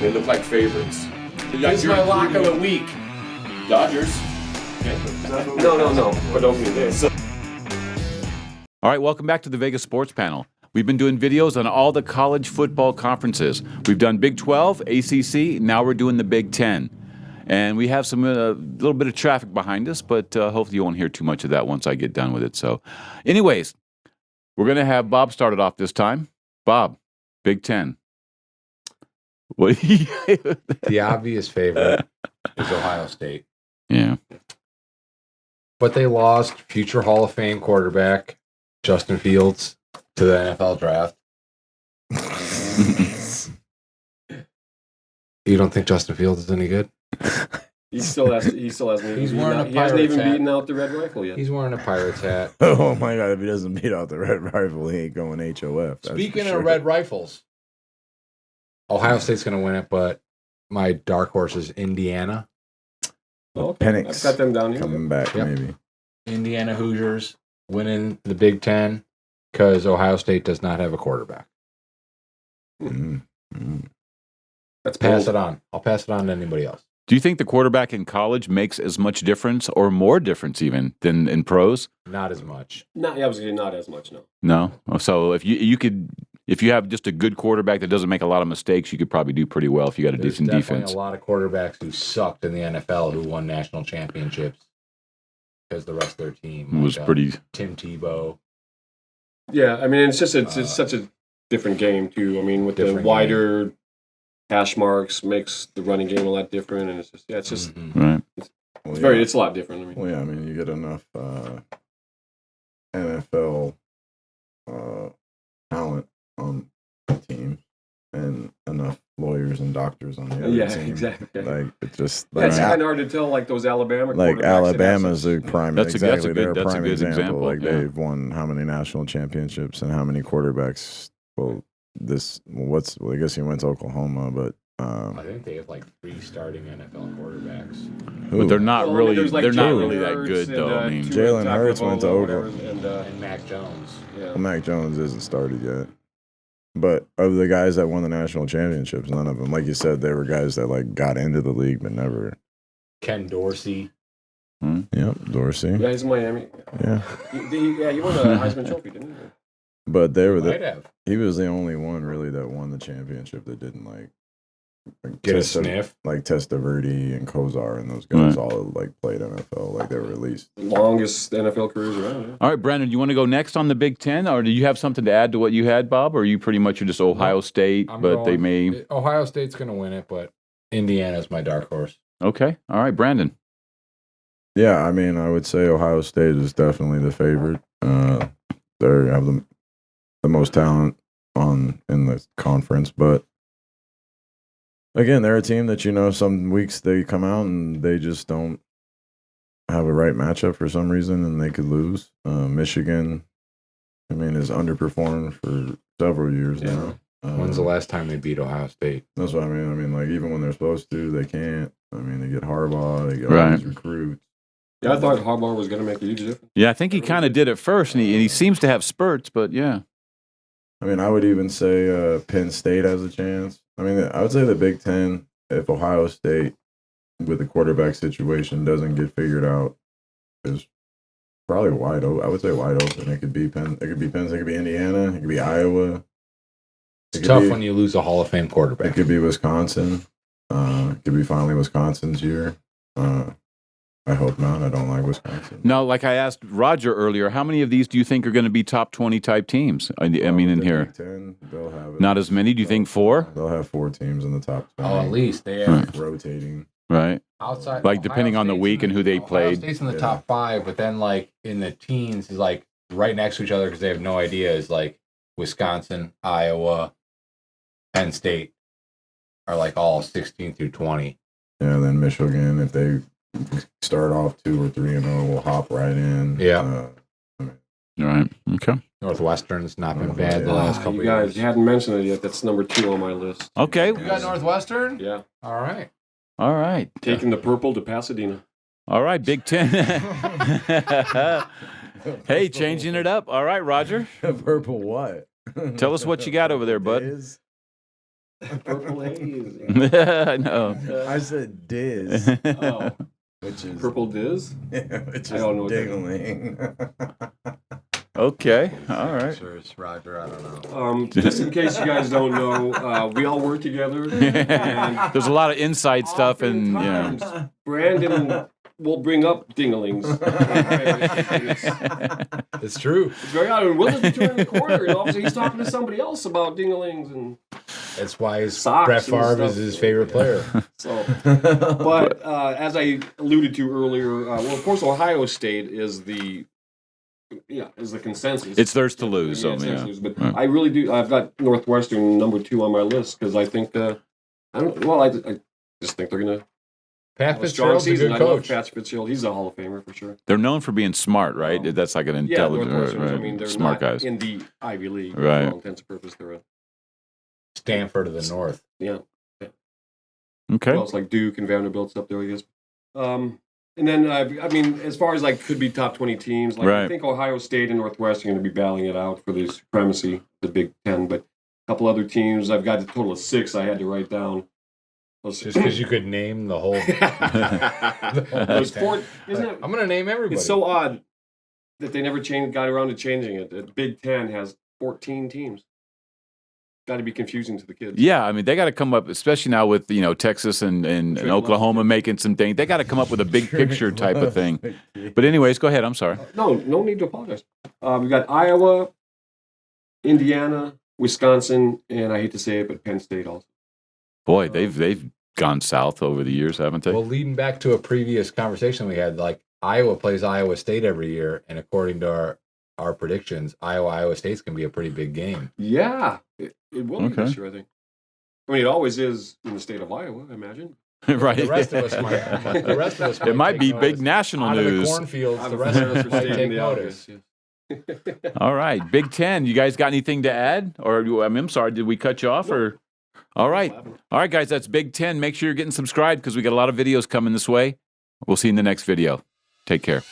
and they look like favorites. This is my lock of the week. Dodgers. No. But opening day. All right, welcome back to the Vegas Sports Panel. We've been doing videos on all the college football conferences. We've done Big 12, ACC, now we're doing the Big 10. And we have some little bit of traffic behind us, but hopefully you won't hear too much of that once I get done with it. So anyways, we're going to have Bob started off this time. Bob, Big 10. What? The obvious favorite is Ohio State. Yeah. But they lost future Hall of Fame quarterback Justin Fields to the NFL draft. You don't think Justin Fields is any good? He still hasn't. He hasn't even beaten out the Red Rifle yet. He's wearing a Pirates hat. Oh my God! If he doesn't beat out the Red Rifle, he ain't going HOF. Speaking of Red Rifles, Ohio State's going to win it, but my dark horse is Indiana. Okay. Penix I've got them down here. coming back, Yep. maybe. Indiana Hoosiers winning the Big Ten because Ohio State does not have a quarterback. Mm. Mm. That's Pass bold. it on. I'll pass it on to anybody else. Do you think the quarterback in college makes as much difference or more difference even than in pros? Not as much. Not obviously not as much. No. No. So if if you have just a good quarterback that doesn't make a lot of mistakes, you could probably do pretty well if you got a There's decent definitely defense. a lot of quarterbacks who sucked in the NFL who won national championships because the rest of their team It was pretty. Tim Tebow. Yeah, I mean it's such a different game too. I mean with the Different wider hash marks makes the running game a lot different, and it's just Mhm. Right. Well, it's a lot different. I mean, Well, yeah, I mean, you get enough NFL talent on the team and enough lawyers and doctors on the other yeah, team. exactly. Like, it's just Yeah, it's like, kind of hard to tell, like those Alabama. like quarterbacks Alabama's that a have some- prime. That's a exactly, good- they're a that's a prime good example. example, Like yeah. they've won how many national championships and how many quarterbacks. Well, I guess he went to Oklahoma, but I think they have like 3 starting NFL quarterbacks. who? But they're not Well, really. there's, like, they're not Jalen really that Hurts good and, though. I mean, Tua Jalen Hurts went to Tagovailoa, whatever, Oklahoma. And Mac Jones. yeah. Well, Mac Jones isn't started yet. But of the guys that won the national championships, none of them, like you said, they were guys that like got into the league but never. Ken Dorsey. Yep, Dorsey. Yeah, he's in Miami. Yeah, He won a Heisman Trophy, didn't he? but they were Might have. he was the only one really that won the championship that didn't like Get a Testa- sniff. like Testaverde and Kozar and those guys Right. all like played NFL, like they were released. Longest NFL careers around. Yeah. all right, Brandon, you want to go next on the Big Ten, or do you have something to add to what you had, Bob? Or are you pretty much just Ohio State, I'm but they going- may? Ohio State's going to win it, but Indiana's my dark horse. Okay, all right, Brandon. Yeah, I mean, I would say Ohio State is definitely the favorite. They have the most talent in the conference, but again, they're a team that some weeks they come out and they just don't have a right matchup for some reason, and they could lose. Michigan, I mean, has underperformed for several years now. When's the last time they beat Ohio State? That's what I mean. I mean, like even when they're supposed to, they can't. I mean, they get Harbaugh, they get all Right. these recruits. Yeah, I thought Harbaugh was going to make a huge difference. Yeah, I think he kind of did at first, and he seems to have spurts, but yeah. I mean, I would even say Penn State has a chance. I mean, I would say the Big Ten, if Ohio State, with the quarterback situation, doesn't get figured out, is probably wide open. I would say wide open. It could be Penn. It could be Penn. It could be Indiana. It could be Iowa. It's tough when you lose a Hall of Fame It quarterback. could be Wisconsin. It could be finally Wisconsin's year. I hope not. I don't like Wisconsin. Now, like I asked Roger earlier, how many of these do you think are going to be top 20 type teams? I mean, in The here, Big Ten, they'll have it. not as many. Do you think 4? They'll have 4 teams in the top 20. Oh, at least they have Right. Rotating. Right. outside. Like, depending on the State's week in and who they Ohio played. State's in the Yeah. top 5, but then like in the teens is like right next to each other because they have no idea. Is like Wisconsin, Iowa, Penn State are like all 16 through 20. Yeah, then Michigan, if they start off 2 or 3-0, will hop right in. Yeah. All right. Okay. Northwestern's not been Oh, bad the yeah. last couple You of guys, years. you hadn't mentioned it yet. That's number 2 on my list. Okay. You got Northwestern? Yeah, All right. All right. taking the purple to Pasadena. All right. Big Ten. Hey, changing it up. All right, Roger. Purple what? Tell us what you got over there, bud. Is Purple haze. I know. I said Diz, Oh, which is purple Diz? which I is don't know what that is. dingling. Okay. All right. Sure, it's Roger. I don't know. Just in case you guys don't know, we all work together. And There's a lot of inside stuff, and yeah. oftentimes, Brandon will bring up dinglings. It's true. It's very odd. And Will is turning the corner, and obviously he's talking to somebody else about dinglings, and That's why Socks Brett and Favre stuff. is his favorite player. so. But as I alluded to earlier, well, of course, Ohio State is the consensus. It's theirs to lose. Yeah, So it's theirs yeah. to lose. But Right. I really do. I've got Northwestern number 2 on my list because I think I just think they're gonna Pat have a strong Fitzgerald's a season. good I love coach. Pat Fitzgerald. He's a Hall of Famer for sure. They're known for being smart, right? Oh. That's like an Yeah, intelligent, Northwestern. right, I mean, they're smart not guys. in the Ivy League. Right. For all intents and purposes, they're a, Stanford of the North. yeah. Okay. Well, it's like Duke and Vanderbilt's up there, I guess. And then, I mean, as far as like could be top 20 teams, like Right. I think Ohio State and Northwestern are going to be battling it out for the supremacy, of the Big Ten. But a couple other teams, I've got a total of 6 I had to write down. Just because you could name the whole. Those 4, isn't it? I'm going to name everybody. It's so odd that they never got around to changing it. The Big Ten has 14 teams. Got to be confusing to the kids. Yeah, I mean, they got to come up, especially now with Texas and Sure. Oklahoma making some things. They got to come up with a big picture type of thing. But anyways, go ahead. I'm sorry. No need to apologize. We've got Iowa, Indiana, Wisconsin, and I hate to say it, but Penn State also. Boy, they've gone south over the years, haven't they? Well, leading back to a previous conversation we had, like Iowa plays Iowa State every year, and according to our predictions, Iowa State's going to be a pretty big game. Yeah, it will be this Okay. year, I think. I mean, it always is in the state of Iowa, I imagine. Right. The rest of us might. The rest of us It might take be notice. big national Out of the news. cornfields. I'm The rest of us for might stating take the notice. obvious, yes. All right, Big Ten. You guys got anything to add? Or I'm sorry, did we cut you off? Or all right, guys. That's Big Ten. Make sure you're getting subscribed because we got a lot of videos coming this way. We'll see you in the next video. Take care.